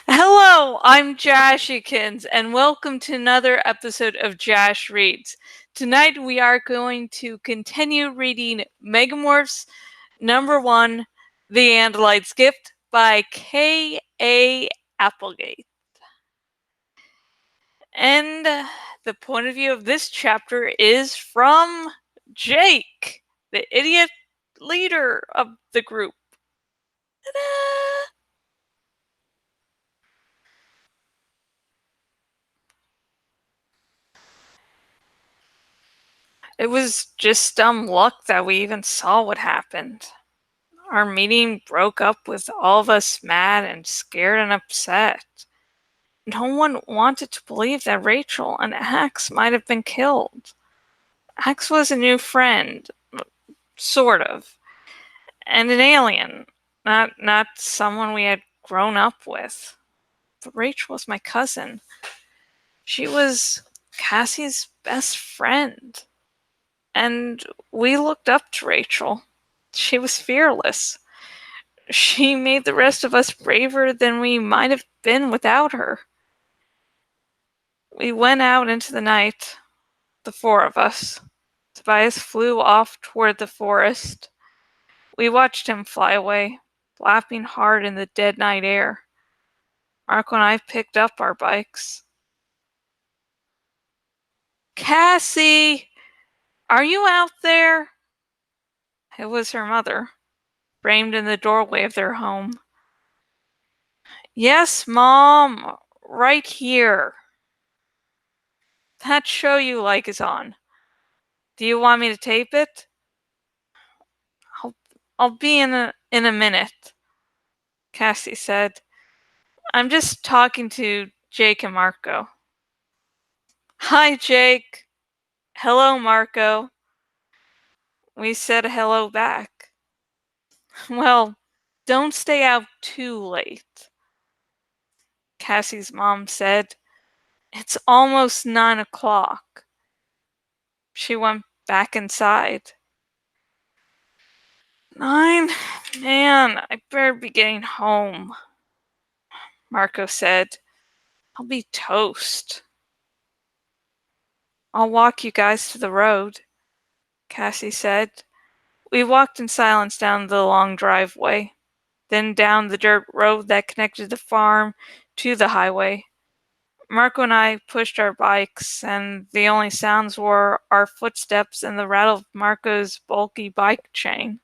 Hello, I'm Jashikins, and welcome to another episode of Jash Reads. Tonight we are going to continue reading Megamorphs #1, The Andalite's Gift by K.A. Applegate. And the point of view of this chapter is from Jake, the idiot leader of the group. Ta-da! It was just dumb luck that we even saw what happened. Our meeting broke up with all of us mad and scared and upset. No one wanted to believe that Rachel and Axe might have been killed. Axe was a new friend, sort of, and an alien, not someone we had grown up with. But Rachel was my cousin. She was Cassie's best friend. And we looked up to Rachel. She was fearless. She made the rest of us braver than we might have been without her. We went out into the night, the four of us. Tobias flew off toward the forest. We watched him fly away, flapping hard in the dead night air. Marco and I picked up our bikes. Cassie! Are you out there? It was her mother, framed in the doorway of their home. Yes, Mom, right here. That show you like is on. Do you want me to tape it? I'll be in a minute, Cassie said. I'm just talking to Jake and Marco. Hi, Jake. Hello, Marco. We said hello back. Well, don't stay out too late, Cassie's mom said. It's almost 9 o'clock. She went back inside. 9? Man, I better be getting home, Marco said. I'll be toast. I'll walk you guys to the road, Cassie said. We walked in silence down the long driveway, then down the dirt road that connected the farm to the highway. Marco and I pushed our bikes, and the only sounds were our footsteps and the rattle of Marco's bulky bike chain.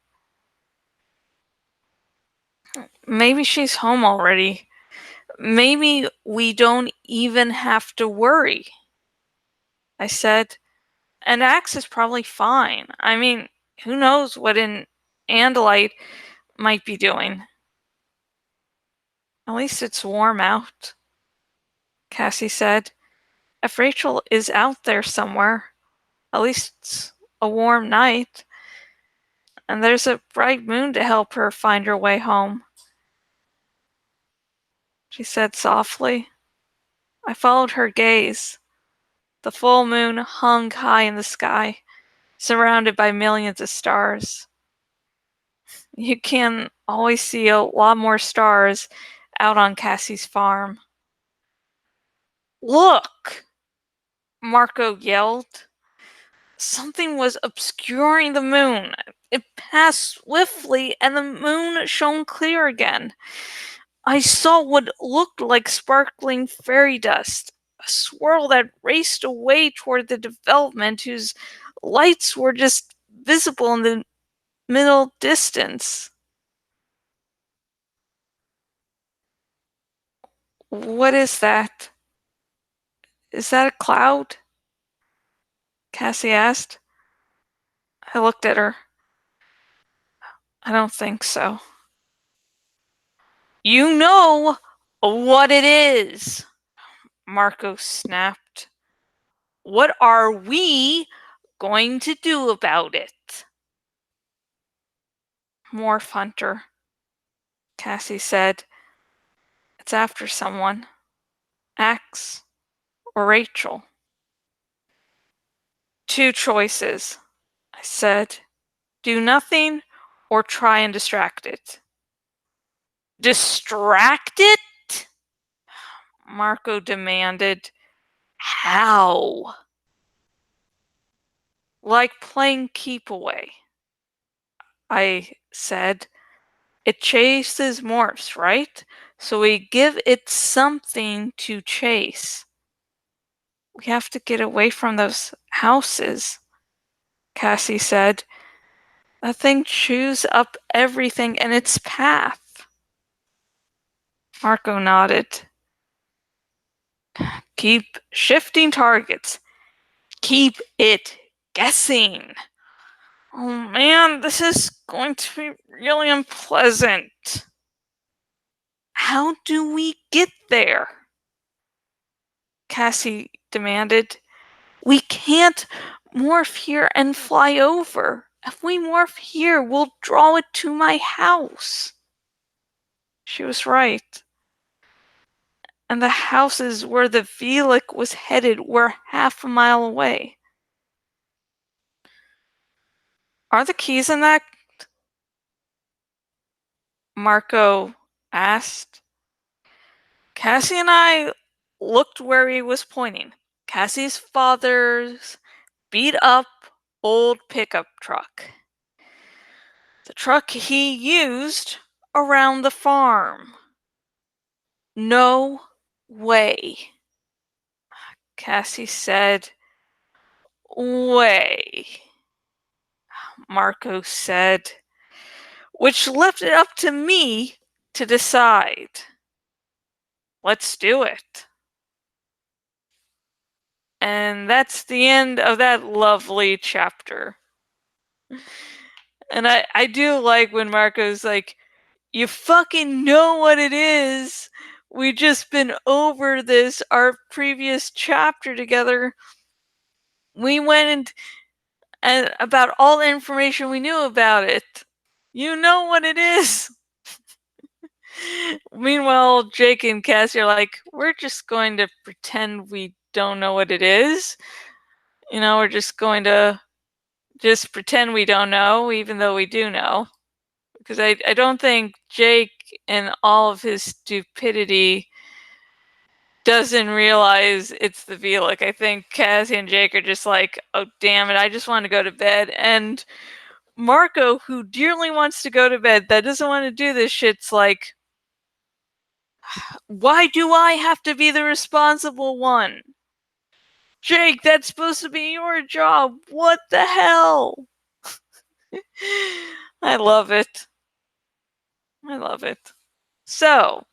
Maybe she's home already. Maybe we don't even have to worry, I said. And Axe is probably fine. I mean, who knows what an Andalite might be doing. At least it's warm out, Cassie said. If Rachel is out there somewhere, at least it's a warm night. And there's a bright moon to help her find her way home, she said softly. I followed her gaze. The full moon hung high in the sky, surrounded by millions of stars. You can always see a lot more stars out on Cassie's farm. Look! Marco yelled. Something was obscuring the moon. It passed swiftly, and the moon shone clear again. I saw what looked like sparkling fairy dust, a swirl that raced away toward the development whose lights were just visible in the middle distance. What is that? Is that a cloud? Cassie asked. I looked at her. I don't think so. You know what it is, Marco snapped. What are we going to do about it? Morph Hunter, Cassie said. It's after someone. Axe or Rachel. Two choices, I said. Do nothing or try and distract it. Distracted? Marco demanded. How? Like playing keep away, I said. It chases morphs, right? So we give it something to chase. We have to get away from those houses, Cassie said. That thing chews up everything in its path. Marco nodded. Keep shifting targets. Keep it guessing. Oh man, this is going to be really unpleasant. How do we get there? Cassie demanded. We can't morph here and fly over. If we morph here, we'll draw it to my house. She was right. And the houses where the Velix was headed were half a mile away. Are the keys in that? Marco asked. Cassie and I looked where he was pointing. Cassie's father's beat up old pickup truck. The truck he used around the farm. No way, Cassie said. Way, Marco said, which left it up to me to decide. Let's do it. And that's the end of that lovely chapter. And I do like when Marco's like, you fucking know what it is. We just been over this, our previous chapter together. We went and about all the information we knew about it. You know what it is. Meanwhile, Jake and Cassie are like, we're just going to pretend we don't know what it is. You know, we're just going to just pretend we don't know, even though we do know. Because I don't think Jake, in all of his stupidity, doesn't realize it's the Velix. I think Cassie and Jake are just like, oh, damn it, I just want to go to bed. And Marco, who dearly wants to go to bed, that doesn't want to do this shit's like, why do I have to be the responsible one? Jake, that's supposed to be your job. What the hell? I love it. I love it. So,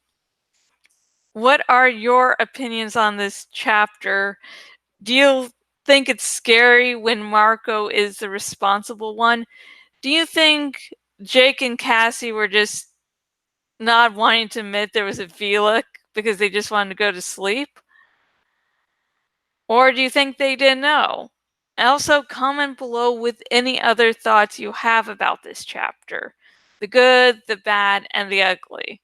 what are your opinions on this chapter? Do you think it's scary when Marco is the responsible one? Do you think Jake and Cassie were just not wanting to admit there was a Velix because they just wanted to go to sleep? Or do you think they didn't know? Also, comment below with any other thoughts you have about this chapter. The good, the bad, and the ugly.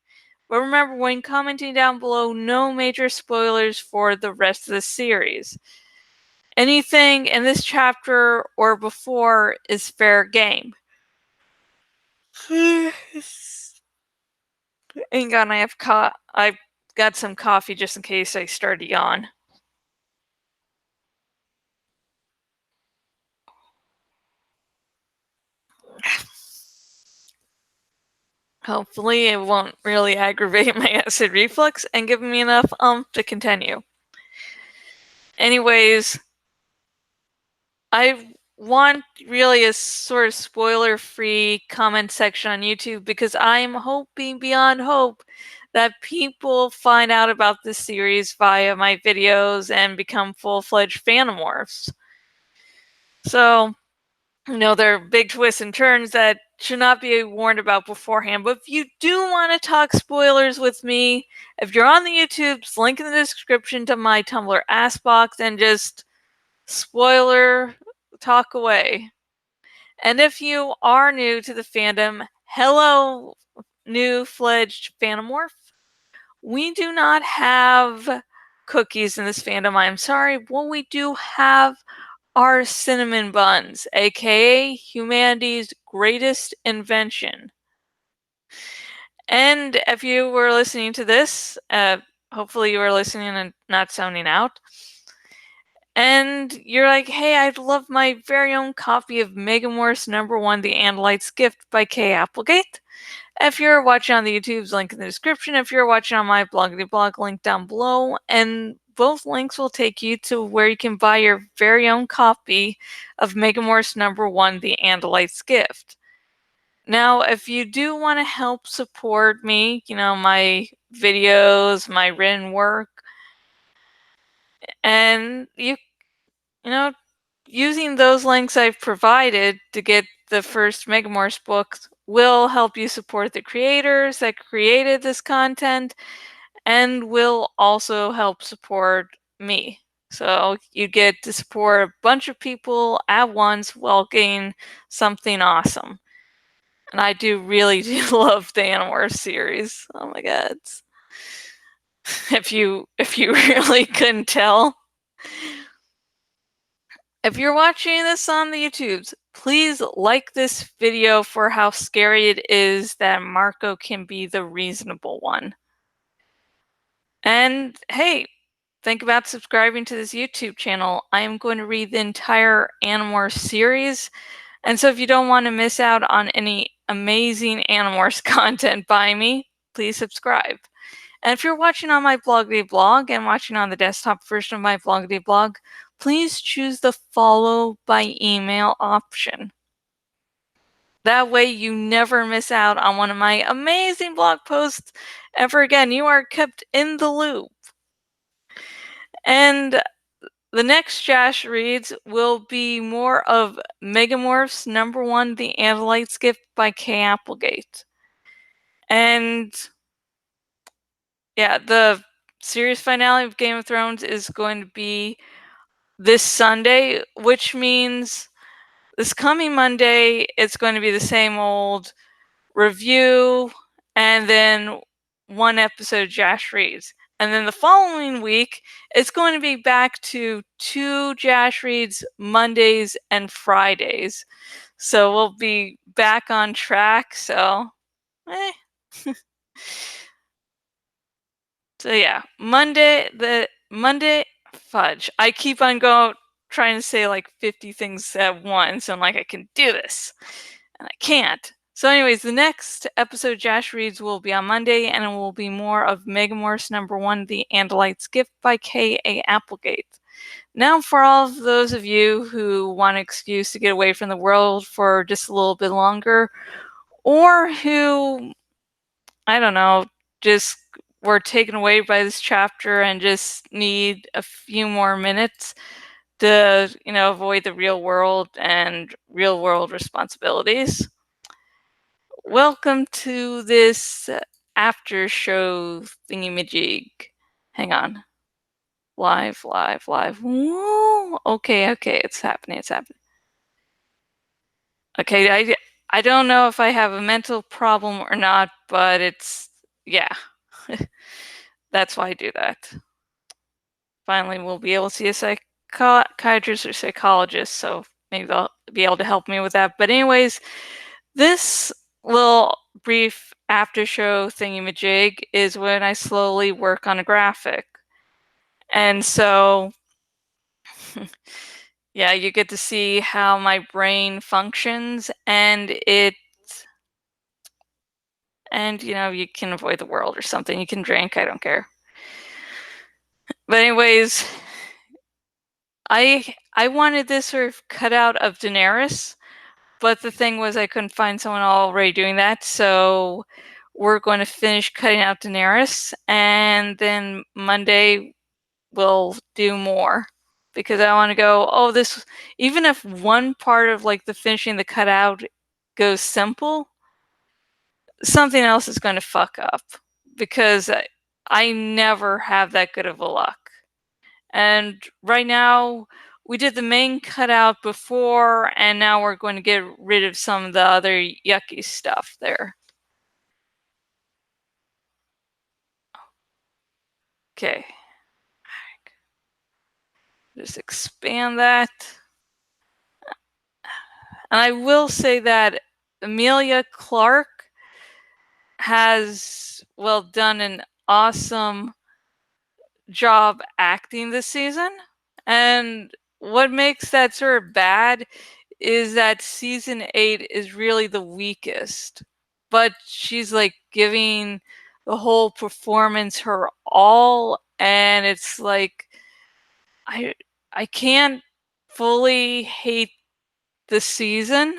But remember, when commenting down below, no major spoilers for the rest of the series. Anything in this chapter or before is fair game. Hang on, I've got some coffee just in case I start to yawn. Hopefully it won't really aggravate my acid reflux and give me enough to continue. Anyways, I want really a sort of spoiler-free comment section on YouTube because I'm hoping beyond hope that people find out about this series via my videos and become full-fledged Phantomorphs. So, there are big twists and turns that should not be warned about beforehand. But if you do want to talk spoilers with me, if you're on the YouTubes, link in the description to my Tumblr ask box and just spoiler talk away. And if you are new to the fandom, hello, new-fledged Phantomorph. We do not have cookies in this fandom, I'm sorry. What we do have are cinnamon buns, aka humanity's greatest invention. And if you were listening to this, hopefully you were listening and not zoning out. And you're like, hey, I'd love my very own copy of Megamorphs #1, The Andalite's Gift by Kay Applegate. If you're watching on the YouTube's link in the description, if you're watching on my blog link down below, and both links will take you to where you can buy your very own copy of Megamorphs #1, The Andalite's Gift. Now, if you do want to help support me, my videos, my written work, and you know, using those links I've provided to get the first Megamorphs book will help you support the creators that created this content and will also help support me. So you get to support a bunch of people at once while getting something awesome. And I do really do love the Animorphs series. Oh my god. If you really couldn't tell. If you're watching this on the YouTubes, please like this video for how scary it is that Marco can be the reasonable one. And hey, think about subscribing to this YouTube channel. I am going to read the entire Animorphs series. And so if you don't want to miss out on any amazing Animorphs content by me, please subscribe. And if you're watching on my blog and watching on the desktop version of my blog, please choose the follow by email option. That way you never miss out on one of my amazing blog posts ever again. You are kept in the loop. And the next Jash reads will be more of Megamorphs #1, The Andalite's Gift by Kay Applegate. And yeah, the series finale of Game of Thrones is going to be this Sunday, which means this coming Monday, it's going to be the same old review and then one episode of Jash Reads. And then the following week, it's going to be back to 2 Jash Reads Mondays and Fridays. So we'll be back on track. So, eh. So yeah, Monday fudge. I keep on trying to say like 50 things at once. I'm like, I can do this. And I can't. So anyways, the next episode Jash Reads will be on Monday, and it will be more of Megamorphs #1, The Andalite's Gift by K.A. Applegate. Now, for all of those of you who want an excuse to get away from the world for just a little bit longer, or who, I don't know, just were taken away by this chapter and just need a few more minutes to, avoid the real world and real world responsibilities. Welcome to this after show thingy-majig. Hang on. Live. Woo! Okay, it's happening. Okay, I don't know if I have a mental problem or not, but yeah. That's why I do that. Finally, we'll be able to see a psychiatrist or psychologist, so maybe they'll be able to help me with that. But anyways, this little brief after show thingy-majig is when I slowly work on a graphic. And so, yeah, you get to see how my brain functions, and you can avoid the world or something. You can drink, I don't care. But anyways, I wanted this sort of cutout of Daenerys, but the thing was I couldn't find someone already doing that, so we're going to finish cutting out Daenerys, and then Monday we'll do more. Because I want to go, this, even if one part of like the finishing the cutout goes simple, something else is going to fuck up. Because I never have that good of a luck. And right now, we did the main cutout before, and now we're going to get rid of some of the other yucky stuff there. Okay. Just expand that. And I will say that Emilia Clarke has, well, done an awesome job acting this season. And what makes that sort of bad is that season 8 is really the weakest. But she's like giving the whole performance her all, and it's like I I can't fully hate the season.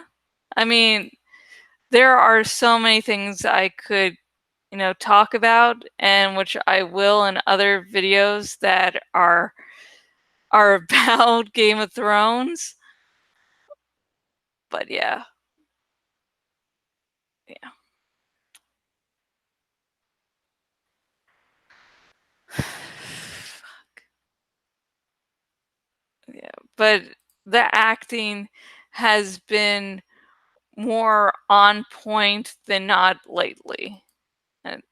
I mean, there are so many things I could, talk about, and which I will in other videos that are about Game of Thrones. But yeah, yeah, yeah. But the acting has been more on point than not lately. And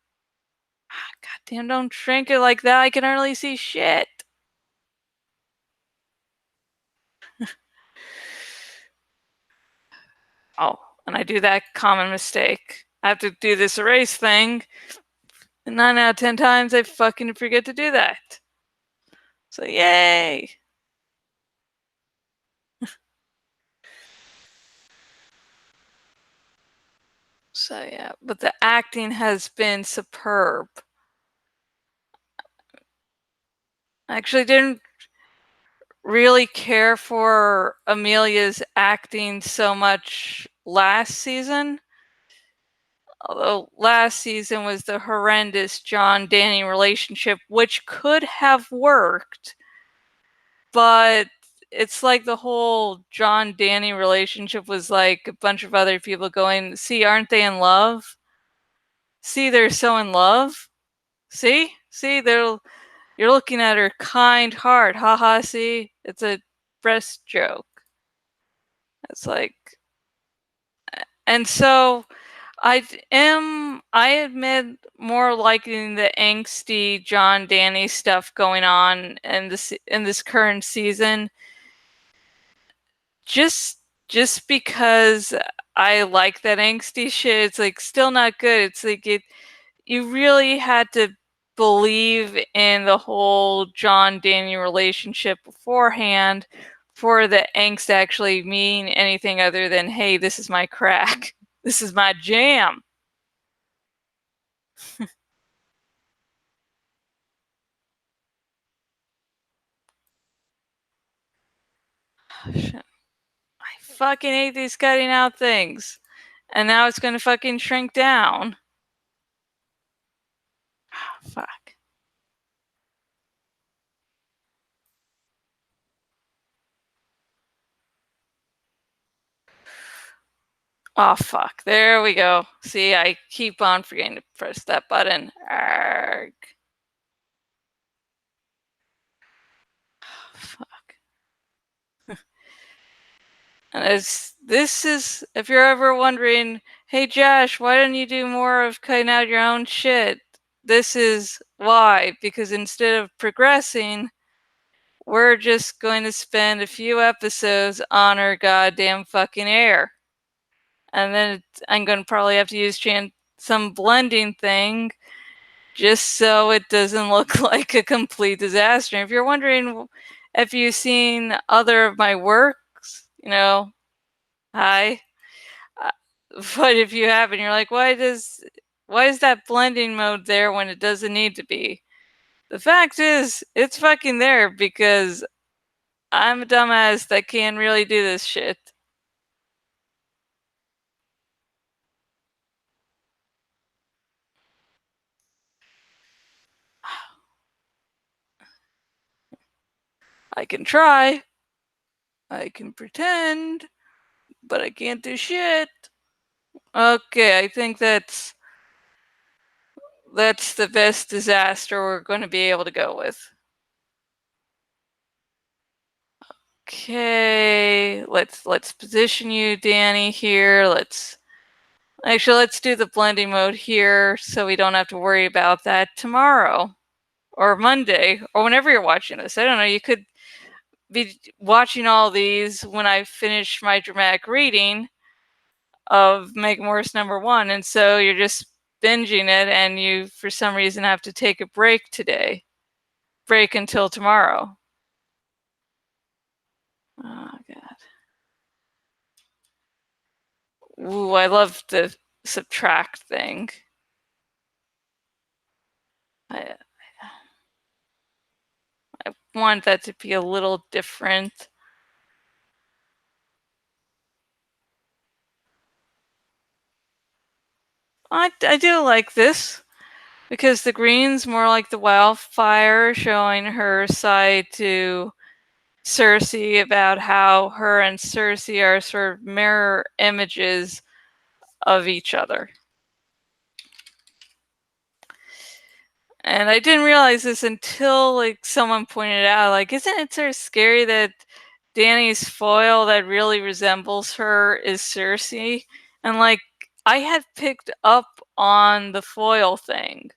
goddamn, don't shrink it like that. I can hardly see shit. Oh, and I do that common mistake. I have to do this erase thing, and 9 out of 10 times I fucking forget to do that. So yay! So yeah, but the acting has been superb. I actually didn't really care for Amelia's acting so much last season. Although last season was the horrendous John Danny relationship, which could have worked, but it's like the whole John Danny relationship was like a bunch of other people going, see, aren't they in love? See, they're so in love. See, you're looking at her kind heart. Haha, see, it's a breast joke. It's like, and so I admit, more liking the angsty John Danny stuff going on in this current season, just just because I like that angsty shit. It's like still not good. It's like you really had to believe in the whole John Danny relationship beforehand for the angst to actually mean anything other than, hey, this is my crack. This is my jam. I fucking hate these cutting out things. And now it's gonna fucking shrink down. Fuck. Oh fuck. There we go. See, I keep on forgetting to press that button. Arrgh. Fuck. And this is, if you're ever wondering, hey Jash, why don't you do more of cutting out your own shit? This is why. Because instead of progressing, we're just going to spend a few episodes on our goddamn fucking air. And then I'm going to probably have to use some blending thing just so it doesn't look like a complete disaster. If you're wondering if you've seen other of my works, hi. Uh, But if you haven't, you're like, why is that blending mode there when it doesn't need to be? The fact is, it's fucking there because I'm a dumbass that can't really do this shit. I can try. I can pretend, but I can't do shit. Okay, I think that's the best disaster we're going to be able to go with. Okay, let's position you, Danny, here. Let's do the blending mode here so we don't have to worry about that tomorrow or Monday or whenever you're watching this. I don't know, you could be watching all these when I finish my dramatic reading of Megamorphs #1, and so you're just binging it and you, for some reason, have to take a break today. Break until tomorrow. Oh, God. Ooh, I love the subtract thing. I, I want that to be a little different. I do like this because the green's more like the wildfire, showing her side to Cersei about how her and Cersei are sort of mirror images of each other. And I didn't realize this until like someone pointed out, like, isn't it sort of scary that Dany's foil that really resembles her is Cersei? And like I had picked up on the foil thing.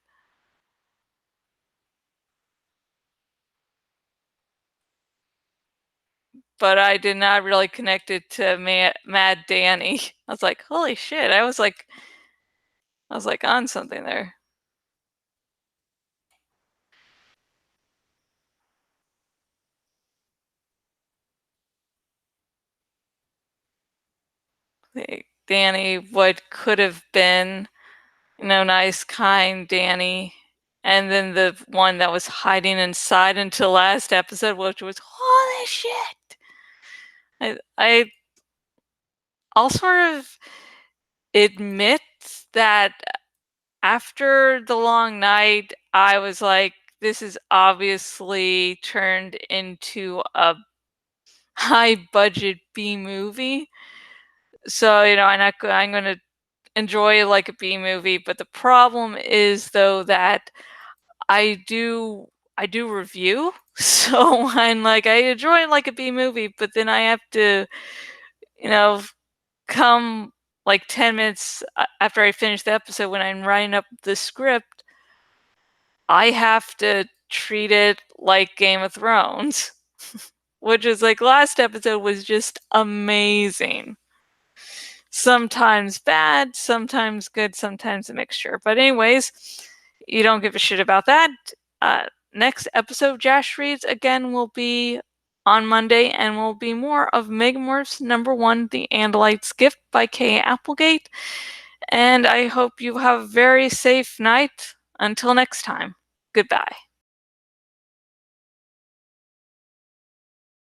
But I did not really connect it to Mad Danny. I was like, holy shit! I was like on something there. Like, Danny, what could have been, nice, kind Danny, and then the one that was hiding inside until last episode, which was holy shit. I'll sort of admit that after the long night, I was like, this is obviously turned into a high budget B movie. So, I'm going to enjoy like a B movie, but the problem is though that I do I do review. So I'm like I enjoy like a B movie, but then I have to, you know, come like 10 minutes after I finish the episode when I'm writing up the script, I have to treat it like Game of Thrones, which is like last episode was just amazing. Sometimes bad, sometimes good, sometimes a mixture. But anyways, you don't give a shit about that. Next episode, Jash Reads again will be on Monday and will be more of Megamorphs #1, The Andalite's Gift by Kay Applegate. And I hope you have a very safe night. Until next time, goodbye.